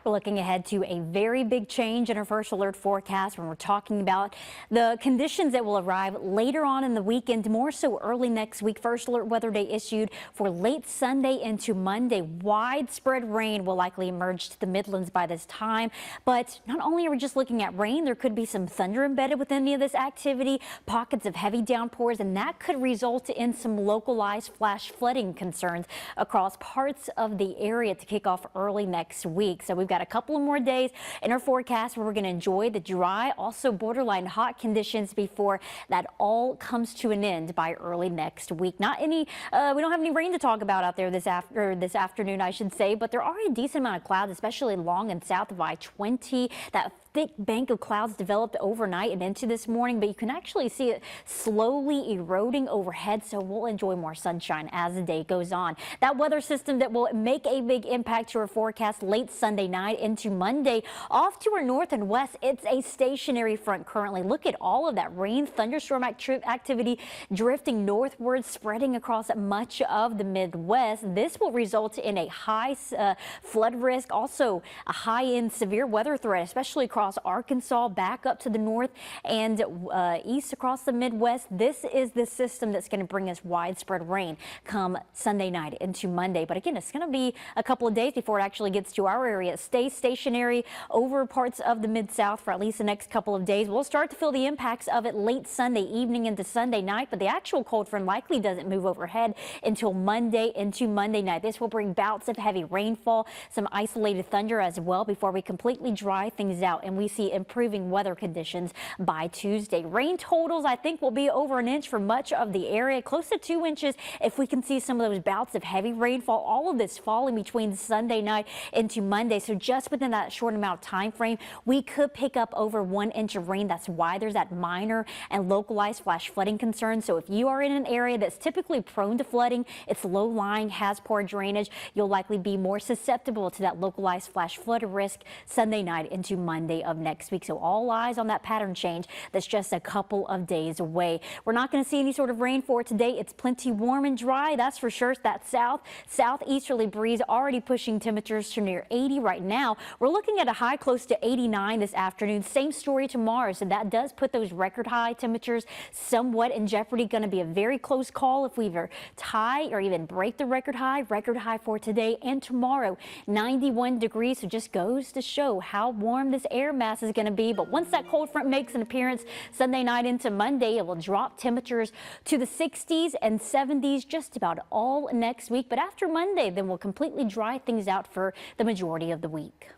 We're looking ahead to a very big change in our first alert forecast when we're talking about the conditions that will arrive later on in the weekend, more so early next week. First alert weather day issued for late Sunday into Monday. Widespread rain will likely emerge to the Midlands by this time. But not only are we just looking at rain, there could be some thunder embedded with any of this activity, pockets of heavy downpours, and that could result in some localized flash flooding concerns across parts of the area to kick off early next week. So we've got a couple of more days in our forecast where we're going to enjoy the dry, also borderline hot conditions before that all comes to an end by early next week. Not any, we don't have any rain to talk about out there this afternoon, I should say, but there are a decent amount of clouds, especially along and south of I-20. That thick bank of clouds developed overnight and into this morning, but you can actually see it slowly eroding overhead, so we'll enjoy more sunshine as the day goes on. That weather system that will make a big impact to our forecast late Sunday night into Monday. Off to our north and west, it's a stationary front currently. Look at all of that rain, thunderstorm activity drifting northward, spreading across much of the Midwest. This will result in a high flood risk, also a high-end severe weather threat, especially across Arkansas, back up to the north and east across the Midwest. This is the system that's going to bring us widespread rain come Sunday night into Monday. But again, it's going to be a couple of days before it actually gets to our area. It stays stationary over parts of the Mid-South for at least the next couple of days. We'll start to feel the impacts of it late Sunday evening into Sunday night, but the actual cold front likely doesn't move overhead until Monday into Monday night. This will bring bouts of heavy rainfall, some isolated thunder as well before we completely dry things out and we see improving weather conditions by Tuesday. Rain totals, I think, will be over an inch for much of the area, close to 2 inches if we can see some of those bouts of heavy rainfall. All of this falling between Sunday night into Monday. So just within that short amount of time frame, we could pick up over 1 inch of rain. That's why there's that minor and localized flash flooding concern. So if you are in an area that's typically prone to flooding, it's low lying, has poor drainage, you'll likely be more susceptible to that localized flash flood risk Sunday night into Monday of next week. So all eyes on that pattern change that's just a couple of days away. We're not going to see any sort of rain for today. It's plenty warm and dry, that's for sure. That southeasterly breeze already pushing temperatures to near 80 right now. We're looking at a high close to 89 this afternoon. Same story tomorrow. So that does put those record high temperatures somewhat in jeopardy. Going to be a very close call if we either tie or even break the record high. Record high for today and tomorrow, 91 degrees. So just goes to show how warm this air mass is going to be. But once that cold front makes an appearance Sunday night into Monday, it will drop temperatures to the 60s and 70s just about all next week. But after Monday, then we'll completely dry things out for the majority of the week.